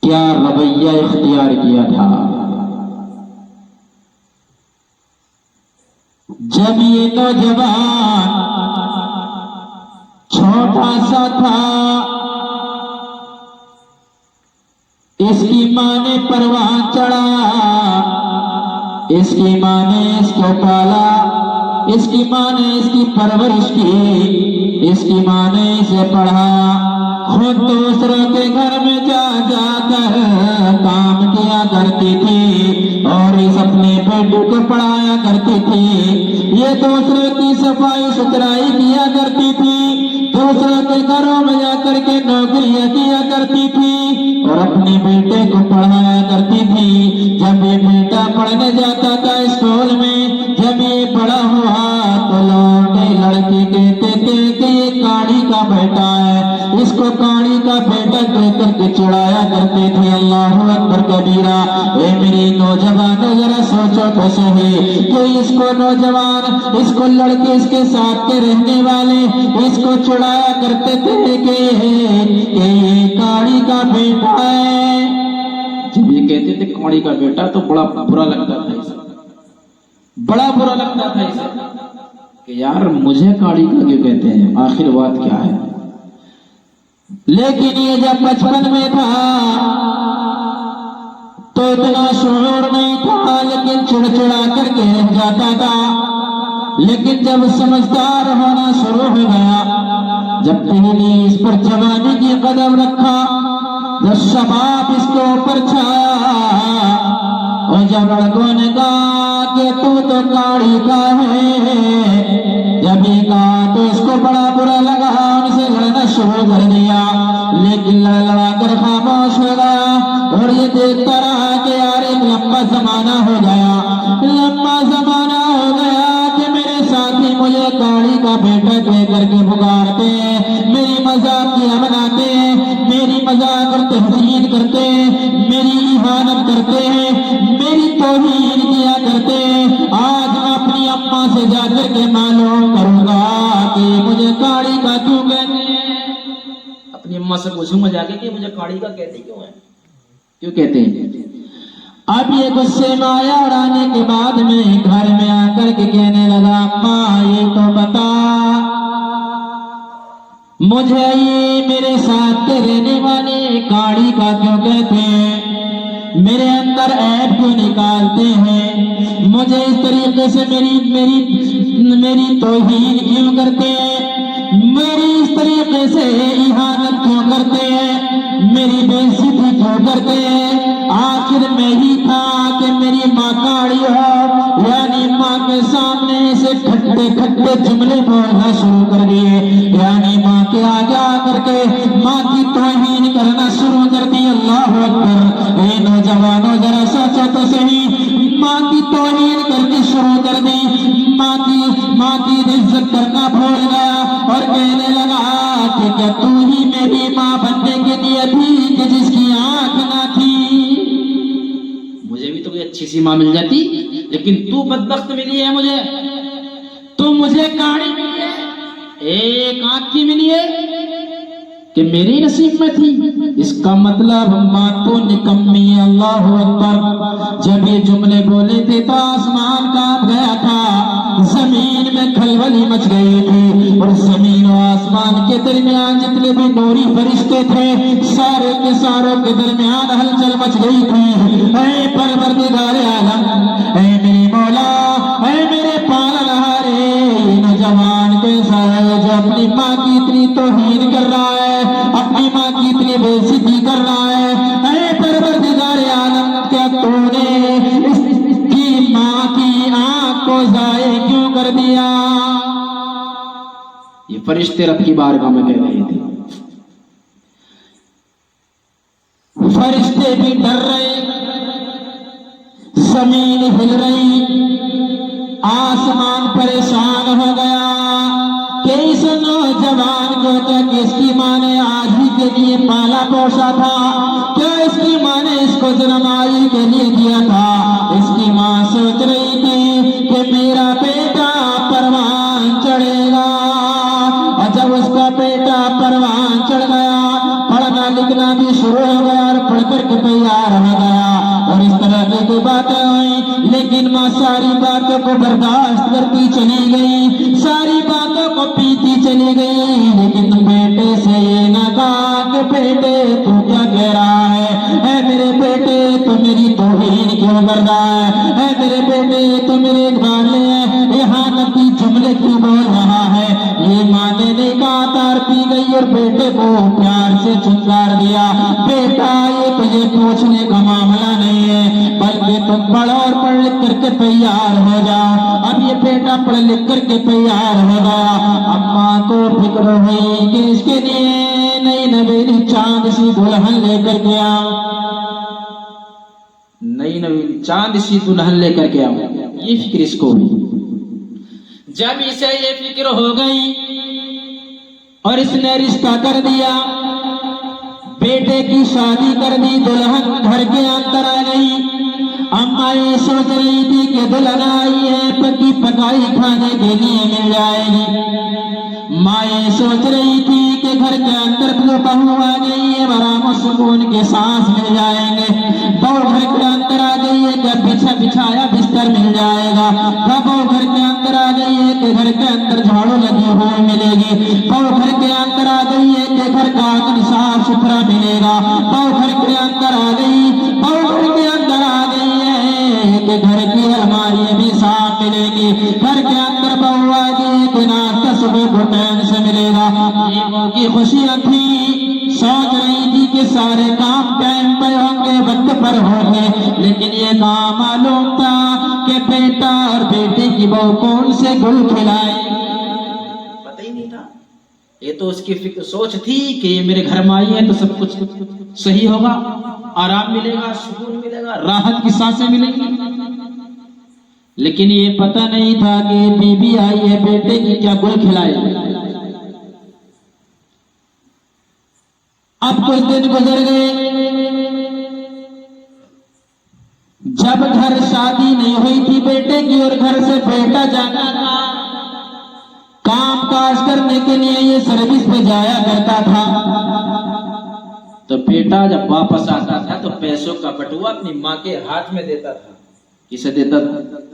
क्या रवैया इख्तियार किया था। जब ये नौजवान छोटा सा था, इसकी मां ने परवान चढ़ा, इसकी मां ने इसको पाला, इसकी मां ने इसकी परवरिश की, इसकी मां ने इसे पढ़ाया, खुद दूसरों के घर में जा जाकर काम किया करती थी और इस अपने बेटों को पढ़ाया करती थी। ये दूसरों की सफाई सुथराई किया करती थी, दूसरों के घरों में जाकर के नौकरियां किया करती थी और अपने बेटे को पढ़ाया करती थी। जब ये बेटा पढ़ने जाता था स्कूल में, जब ये बड़ा हुआ तो लौटे लड़के कहते थे कि ये काड़ी का बेटा है, इसको काड़ी का बेटा कहकर के चिढ़ाया करते थे। अल्लाह अकबर कबीरा। ए मेरे नौजवानों जरा सोचो तो सही कि इसको नौजवान, इसको लड़के, इसके साथ के रहने वाले इसको चिढ़ाया करते थे कि ये काड़ी का बेटा है। जब ये कहते थे काड़ी का बेटा तो बड़ा बुरा लगता था इसे, बड़ा बुरा लगता था इसे कि यार मुझे काड़ी का क्यों कहते हैं, आखिर बात क्या है। लेकिन ये जब बचपन में था तो इतना शऊर नहीं था, लेकिन चिड़चिड़ा करके रह जाता था। लेकिन जब समझदार होना शुरू हो गया, जब पहली इस पर जवानी की कदम रखा, जब शबाब इसके ऊपर छाया और जब लड़कों ने कहा कि तू तो काड़ी का है, जब ये कहा तो इसको बड़ा बुरा लगा, उनसे लड़ना शुरू कर दिया। लेकिन लड़ा कर खामोश हो गया और ये देखता रहा कि यार एक लंबा जमाना हो गया, लंबा जमाना हो गया कि मेरे साथी मुझे काड़ी का बेटा कह करके पुकारते हैं, मेरी मजाकियां बनाते हैं, मेरी मजाक और तहसीन करते हैं, मेरी इहानत करते हैं, मेरी तौहीन किया करते हैं। आज मैं अपनी अम्मा से जाकर के मालूम करूंगा कि मुझे काड़ी का क्यों कहते हैं। अपनी अम्मा से पूछूंगा जाके कि मुझे काड़ी का कहते क्यों है, क्यों कहते हैं। अब ये गुस्से में आया और आने के बाद में घर में आकर के कहने लगा, अम्मा ये तो बता मुझे ये मेरे साथ के रहने वाले काड़ी का क्यों कहते हैं, मेरे अंदर ऐब क्यों निकालते हैं, मुझे इस तरीके से मेरी तौहीन क्यों करते हैं, मेरी इस तरीके से इहानत क्यों करते हैं, मेरी बेइज्जती क्यों करते हैं। आखिर मैं ही था कि मेरी माँ काड़ी हो, यानी माँ के सामने से खट्टे खट्टे जुमले बोलना शुरू कर दिए, यानी माँ के आगे आकर के माँ की तौहीन करना शुरू कर दी। अल्लाह अकबर। ये नौजवानों जरा सोचो तो सही, माँ की तौहीन करनी शुरू कर दी, माँ की इज्जत करना भूल गया और कहने लगा कि क्या तू ही मेरी माँ बनने के लिए थी कि जिसकी आंख ना थी। मुझे भी तो कोई अच्छी सी माँ मिल जाती, लेकिन तू बदबख्त मिली है मुझे, तू मुझे काड़ी मिली है, एक आंख की मिली है कि मेरी नसीब में थी। इसका मतलब माँ तो निकम्मी है। अल्लाह अकबर। जब ये जुमले बोले थे तो आसमान कांप गया था, जमीन में खलबली मच गई थी और जमीन और आसमान के दरमियान जितने भी नूरी फरिश्ते थे सारे के सारों के दरमियान हलचल मच गई थी। ऐ परवरदिगार आलम, ऐ मेरे मौला, ऐ मेरे पालनहारे, नौजवान कैसा है जो अपनी माँ की इतनी तौहीन कर रहा है, अपनी माँ की इतनी बेइज्जती कर रहा है। ऐ परवरदिगार आलम, क्या तूने इसकी माँ की आंख को जाए क्यों कर दिया। ये फरिश्ते रब की बारगाह में कह रहे थे। फरिश्ते भी डर रहे, जमीन हिल रही, आसमान परेशान हो गया कि इस नौजवान को क्या इसकी माँ ने आज ही के लिए पाला पोसा था, क्या इसकी माँ ने इसको जन्माई के लिए दिया था। इसकी माँ सोच रही थी कि मेरा बेटा परवान चढ़ेगा, और जब उसका बेटा परवान चढ़ गया, पढ़ना लिखना रोना भी शुरू हो गया और पढ़ करके तैयार हो गया और इस तरह की बातें हुई। लेकिन माँ सारी बातों को बर्दाश्त करती चली गई, सारी बातों को पीती चली गई। लेकिन बेटे से ये न कहा कि बेटे तू क्या कह रहा है मेरे बेटे तू मेरी तौहीन क्यों कर रहा है मेरे बेटे तू मेरे गाले यहाँ नती जुमले क्यों बोल रहा है। ये माँ ने नहीं कहा, तार पी गई और बेटे को प्यार से चुनकार दिया, बेटा ये तुझे पूछने का मामला नहीं है, बल्कि तुम पढ़ो और पढ़ लिख करके तैयार हो जाओ। अब ये बेटा पढ़ लिख करके तैयार हो गया। अम्मा को फिक्र हुई कि इसके लिए नई नवेली चांद सी दुल्हन लेकर के आओ, नई नवेली चांद सी दुल्हन लेकर के आओ। ये फिक्र इसको हुई। जब इसे ये फिक्र हो गई और इसने रिश्ता कर दिया, बेटे की शादी कर दी, दुल्हन घर के अंदर आ गई। अम्मा ये सोच रही थी कि दुल्हन आई है पकी पकाई खाने के लिए मिल जाएगी। माँ ये सोच रही थी कि घर के अंदर तो बहू आ गई है, आराम सुकून के सांस मिल जाएंगे। बहू घर के अंदर आ गई है कि बिछाया बिस्तर मिल जाएगा। बहू घर के अंदर आ गई है कि घर के अंदर झाड़ू लगी हुई मिलेगी। बहू घर के अंदर आ गई है कि घर का आंगन साफ सुथरा मिलेगा। बहू घर के अंदर आ गई, बहू घर के अंदर आ गई है कि घर की अलमारी भी साफ मिलेगी। घर के अंदर बहू आ गई कि नाश्ता सुबह को टाइम से मिलेगा। ये की खुशियां थी, सोच रही थी कि सारे काम टाइम पर होंगे, वक्त पर होंगे। लेकिन ये काम मालूम था कि बेटा और बेटी की बहू कौन से गुल खिलाए, पता ही नहीं था। ये तो उसकी सोच थी कि ये मेरे घर में आई है तो सब कुछ सही होगा, आराम मिलेगा, सुकून मिलेगा, राहत की सांसें मिलेंगी। लेकिन ये पता नहीं था कि बीबी आई है बेटे की क्या गुल खिलाए। अब कुछ दिन गुजर गए। जब घर शादी नहीं हुई थी बेटे की और घर से बेटा जाता था काम काज करने के लिए, ये सर्विस पे जाया करता था, तो बेटा जब वापस आता था तो पैसों का बटुआ अपनी माँ के हाथ में देता था। किसे देता था?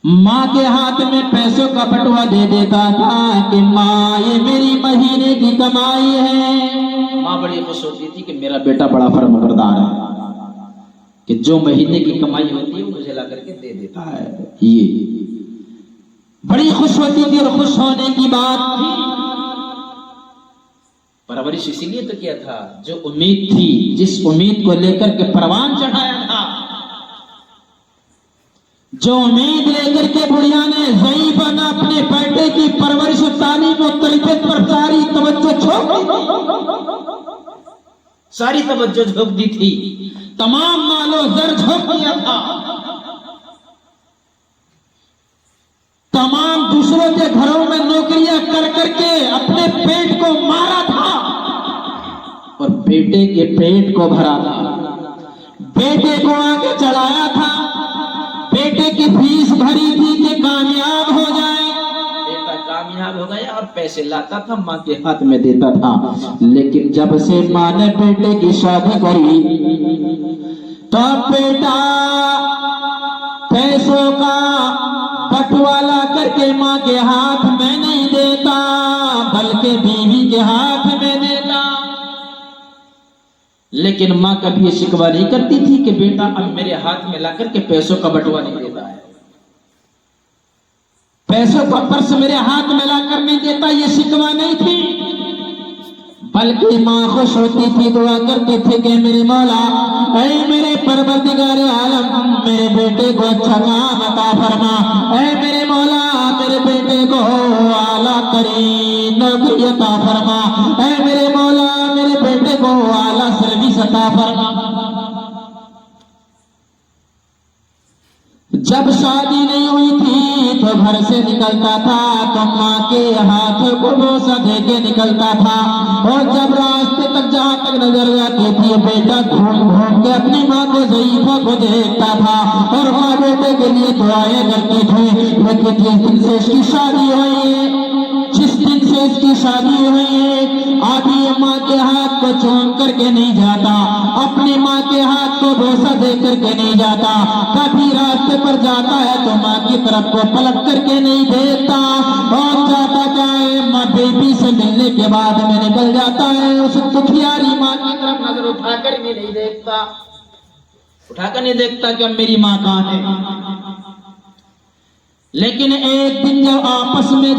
माँ के हाथ में पैसों का बटुआ दे देता था कि माँ ये मेरी महीने की कमाई है। माँ बड़ी खुश होती थी कि मेरा बेटा बड़ा फर्माबरदार है, कि जो महीने की कमाई होती है मुझे ला करके दे देता है। ये बड़ी खुश होती थी और खुश होने की बात थी। परवरिश इसीलिए तो किया था, जो उम्मीद थी, जिस उम्मीद को लेकर के परवान चढ़ाया था, जो उम्मीद लेकर के बुढ़िया ने ज़ईफ़ बना अपने बेटे की परवरिश तालीम और तरबियत पर सारी तवज्जो झोंक दी थी, तमाम मालो जर झोंक दिया था, तमाम दूसरों के घरों में नौकरियां कर करके अपने पेट को मारा था और बेटे के पेट को भरा था, बेटे को आगे चढ़ाया था, बेटे की फीस भरी थी कि कामयाब हो जाए। बेटा कामयाब हो गया और पैसे लाता था, माँ के हाथ में देता था। लेकिन जब से माँ ने बेटे की शादी करी तो बेटा पैसों का बटवाला करके माँ के हाथ में नहीं देता, बल्कि बीवी के हाथ में देता। लेकिन माँ कभी ये शिकवा नहीं करती थी कि बेटा अब मेरे हाथ में ला करके पैसों का बटुआ नहीं देता है, पैसों का पर्स मेरे हाथ में ला कर नहीं देता, ये शिकवा नहीं थी। बल्कि माँ खुश होती थी, दुआ करती थी कि मेरे मौला, ऐ मेरे परवरदिगार आलम, मेरे बेटे को अच्छा काम अता फरमा, ऐ मेरे मौला मेरे बेटे को आला तरीन नौकरी अता फरमा, ऐ मेरे मौला मेरे बेटे को आला सर्विस अता फरमा। जब शादी नहीं हुई थी तो घर से निकलता था तो माँ के हाथ को बोसा दे के निकलता था, और जब रास्ते तक जहाँ तक नजर जाती थी बेटा घूम घूम के अपनी माँ को ज़ईफ़ा को देखता था और माँ बेटे के लिए दुआएं करती थी। लेकिन जिस दिन से इसकी शादी हुई, जिस दिन से से इसकी शादी हुई है, आदमी माँ के हाथ को चूम करके नहीं जाता, अपनी माँ के हाथ को बोसा दे करके नहीं जाता, कभी रास्ते पर जाता है तो माँ की तरफ को पलट करके नहीं देखता, और जाता क्या है, माँ बेबी से मिलने के बाद में निकल जाता है, उस दुखियारी माँ की तरफ नजर उठाकर भी नहीं देखता, उठाकर नहीं देखता कि अब मेरी माँ कहाँ है। लेकिन एक दिन जब आपस में